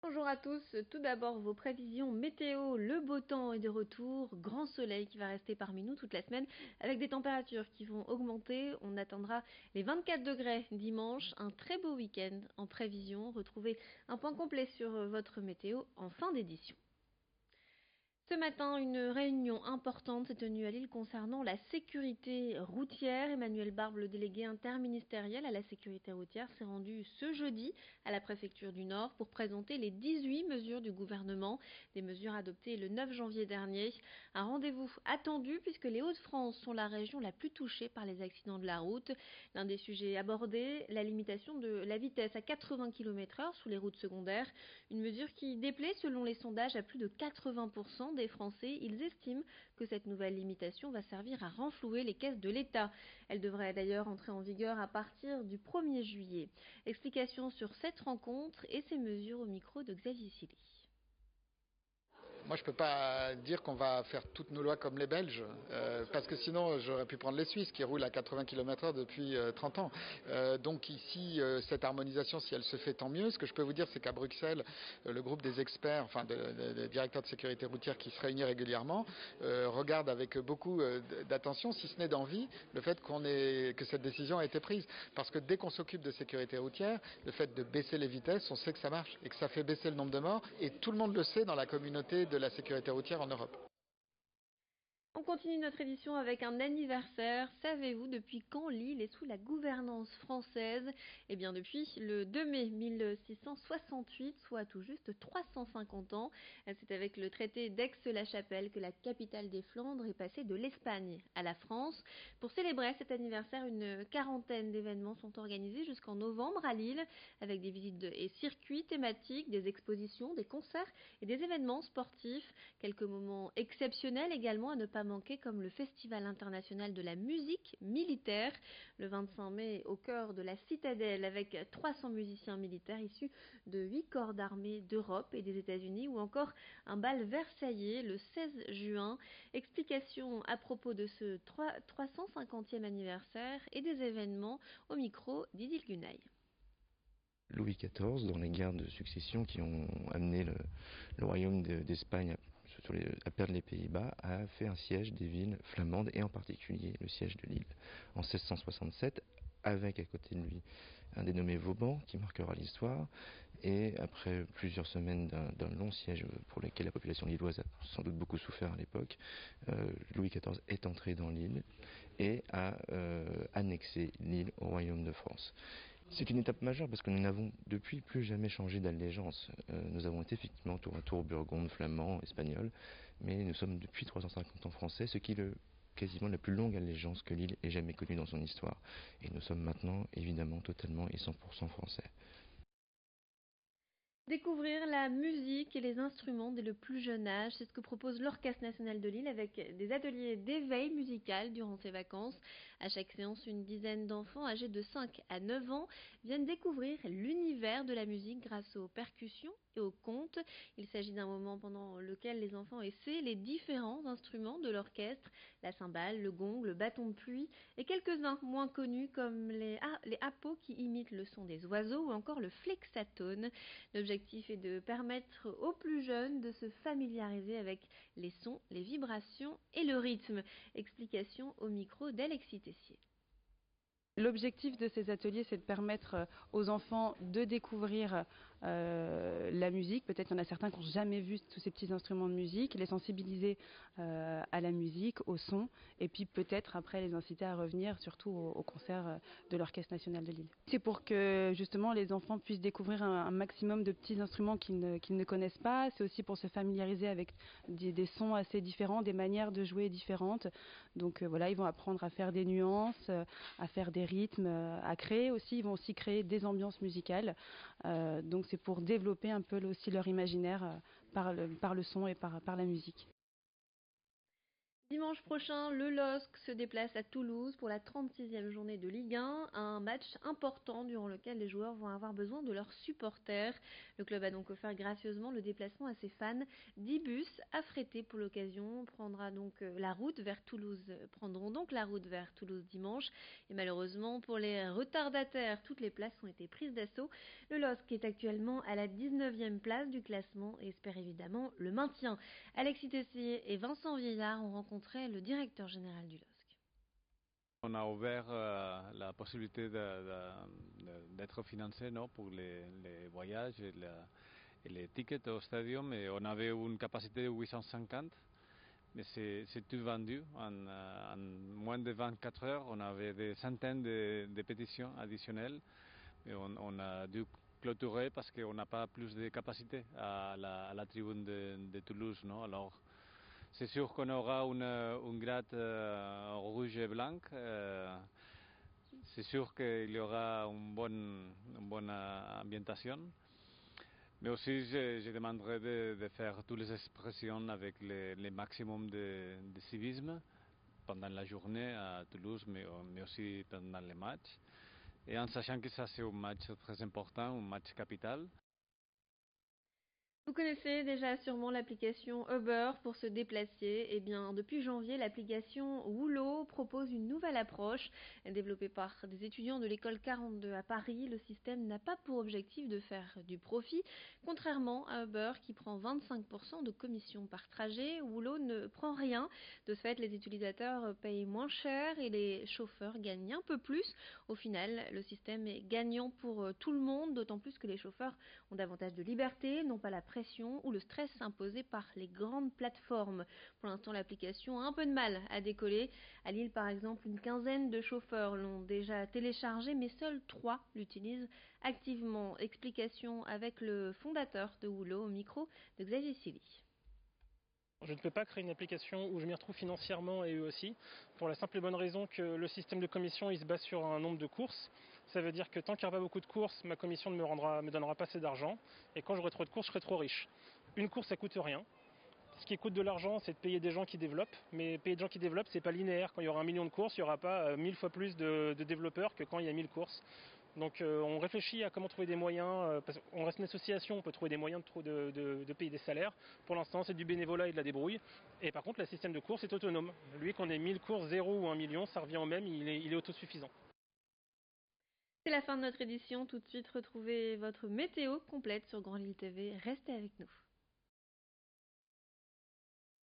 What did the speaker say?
Bonjour à tous, tout d'abord vos prévisions météo, le beau temps est de retour, grand soleil qui va rester parmi nous toute la semaine avec des températures qui vont augmenter, on atteindra les 24 degrés dimanche, un très beau week-end en prévision, retrouvez un point complet sur votre météo en fin d'édition. Ce matin, une réunion importante s'est tenue à Lille concernant la sécurité routière. Emmanuel Barbe, le délégué interministériel à la sécurité routière, s'est rendu ce jeudi à la préfecture du Nord pour présenter les 18 mesures du gouvernement, des mesures adoptées le 9 janvier dernier. Un rendez-vous attendu puisque les Hauts-de-France sont la région la plus touchée par les accidents de la route. L'un des sujets abordés, la limitation de la vitesse à 80 km/h sous les routes secondaires, une mesure qui déplaît selon les sondages à plus de 80% des Français. Ils estiment que cette nouvelle limitation va servir à renflouer les caisses de l'État. Elle devrait d'ailleurs entrer en vigueur à partir du 1er juillet. Explication sur cette rencontre et ces mesures au micro de Xavier Silly. Moi, je ne peux pas dire qu'on va faire toutes nos lois comme les Belges, parce que sinon, j'aurais pu prendre les Suisses qui roulent à 80 km/h depuis 30 ans. Donc ici, cette harmonisation, si elle se fait, tant mieux. Ce que je peux vous dire, c'est qu'à Bruxelles, le groupe des experts, enfin des directeurs de sécurité routière qui se réunit régulièrement, regarde avec beaucoup d'attention, si ce n'est d'envie, le fait que cette décision a été prise. Parce que dès qu'on s'occupe de sécurité routière, le fait de baisser les vitesses, on sait que ça marche et que ça fait baisser le nombre de morts. Et tout le monde le sait dans la communauté de la sécurité routière en Europe. On continue notre édition avec un anniversaire. Savez-vous depuis quand Lille est sous la gouvernance française? Eh bien depuis le 2 mai 1668, soit tout juste 350 ans. C'est avec le traité d'Aix-la-Chapelle que la capitale des Flandres est passée de l'Espagne à la France. Pour célébrer cet anniversaire, une quarantaine d'événements sont organisés jusqu'en novembre à Lille, avec des visites et circuits thématiques, des expositions, des concerts et des événements sportifs. Quelques moments exceptionnels également à ne pas manquer, comme le Festival international de la musique militaire le 25 mai au cœur de la citadelle avec 300 musiciens militaires issus de 8 corps d'armée d'Europe et des États-Unis, ou encore un bal versaillais le 16 juin. Explication à propos de ce 350e anniversaire et des événements au micro d'Idil Gunay. Louis XIV, dans les guerres de succession qui ont amené le royaume d'Espagne à perdre les Pays-Bas, a fait un siège des villes flamandes, et en particulier le siège de Lille en 1667, avec à côté de lui un dénommé Vauban qui marquera l'histoire. Et après plusieurs semaines d'un long siège pour lequel la population lilloise a sans doute beaucoup souffert à l'époque, Louis XIV est entré dans l'île et a annexé l'île au royaume de France. C'est une étape majeure parce que nous n'avons depuis plus jamais changé d'allégeance. Nous avons été effectivement tour à tour burgonde, flamand, espagnol, mais nous sommes depuis 350 ans français, ce qui est quasiment la plus longue allégeance que l'île ait jamais connue dans son histoire. Et nous sommes maintenant évidemment totalement et 100% français. Découvrir la musique et les instruments dès le plus jeune âge, c'est ce que propose l'Orchestre national de Lille avec des ateliers d'éveil musical durant ses vacances. À chaque séance, une dizaine d'enfants âgés de 5 à 9 ans viennent découvrir l'univers de la musique grâce aux percussions et aux contes. Il s'agit d'un moment pendant lequel les enfants essaient les différents instruments de l'orchestre, la cymbale, le gong, le bâton de pluie et quelques-uns moins connus comme les hapos qui imitent le son des oiseaux ou encore le flexatone. L'objectif est de permettre aux plus jeunes de se familiariser avec les sons, les vibrations et le rythme. Explication au micro d'Alexis Tessier. L'objectif de ces ateliers, c'est de permettre aux enfants de découvrir la musique. Peut-être qu'il y en a certains qui n'ont jamais vu tous ces petits instruments de musique, les sensibiliser à la musique, au son, et puis peut-être après les inciter à revenir, surtout au concert de l'Orchestre national de Lille. C'est pour que justement les enfants puissent découvrir un maximum de petits instruments qu'ils ne connaissent pas. C'est aussi pour se familiariser avec des sons assez différents, des manières de jouer différentes. Donc voilà, ils vont apprendre à faire des nuances, à faire des rythmes, à créer aussi. Ils vont aussi créer des ambiances musicales. Donc c'est pour développer un peu aussi leur imaginaire par le son et par la musique. Dimanche prochain, le LOSC se déplace à Toulouse pour la 36e journée de Ligue 1, un match important durant lequel les joueurs vont avoir besoin de leurs supporters. Le club a donc offert gracieusement le déplacement à ses fans. 10 bus affrétés pour l'occasion prendront donc la route vers Toulouse dimanche. Et malheureusement, pour les retardataires, toutes les places ont été prises d'assaut. Le LOSC est actuellement à la 19e place du classement et espère évidemment le maintien. Alexis Tessier et Vincent Vieillard ont rencontré le directeur général du LOSC. On a ouvert la possibilité d'être financé pour les voyages et les tickets au stadium. Et on avait une capacité de 850, mais c'est tout vendu. En moins de 24 heures, on avait des centaines de pétitions additionnelles. Et on a dû clôturer parce qu'on n'a pas plus de capacité à la tribune de Toulouse. Non? Alors, c'est sûr qu'on aura une gratte rouge et blanche. C'est sûr qu'il y aura une bonne ambientation. Mais aussi, je demanderai de faire toutes les expressions avec le maximum de civisme pendant la journée à Toulouse, mais aussi pendant les matchs. Et en sachant que ça, c'est un match très important, un match capital. Vous connaissez déjà sûrement l'application Uber pour se déplacer. Eh bien, depuis janvier, l'application Woolo propose une nouvelle approche. Développée par des étudiants de l'école 42 à Paris, le système n'a pas pour objectif de faire du profit. Contrairement à Uber qui prend 25% de commission par trajet, Woolo ne prend rien. De ce fait, les utilisateurs payent moins cher et les chauffeurs gagnent un peu plus. Au final, le système est gagnant pour tout le monde, d'autant plus que les chauffeurs ont davantage de liberté, non pas la pression ou le stress imposé par les grandes plateformes. Pour l'instant, l'application a un peu de mal à décoller. À Lille, par exemple, une quinzaine de chauffeurs l'ont déjà téléchargée, mais seuls 3 l'utilisent activement. Explication avec le fondateur de Woolo au micro de Xavier Silly. Je ne peux pas créer une application où je m'y retrouve financièrement et eux aussi, pour la simple et bonne raison que le système de commission il se base sur un nombre de courses. Ça veut dire que tant qu'il n'y aura pas beaucoup de courses, ma commission ne me donnera pas assez d'argent. Et quand j'aurai trop de courses, je serai trop riche. Une course, ça coûte rien. Ce qui coûte de l'argent, c'est de payer des gens qui développent. Mais payer des gens qui développent, c'est pas linéaire. Quand il y aura 1 million de courses, il n'y aura pas 1000 fois plus de développeurs que quand il y a 1000 courses. Donc on réfléchit à comment trouver des moyens, parce qu'on reste une association, on peut trouver des moyens de payer des salaires. Pour l'instant, c'est du bénévolat et de la débrouille. Et par contre, le système de course est autonome. Lui, qu'on ait 1000 courses, 0 ou 1 million, ça revient au même, il est autosuffisant. C'est la fin de notre édition. Tout de suite, retrouvez votre météo complète sur Grand Lille TV. Restez avec nous.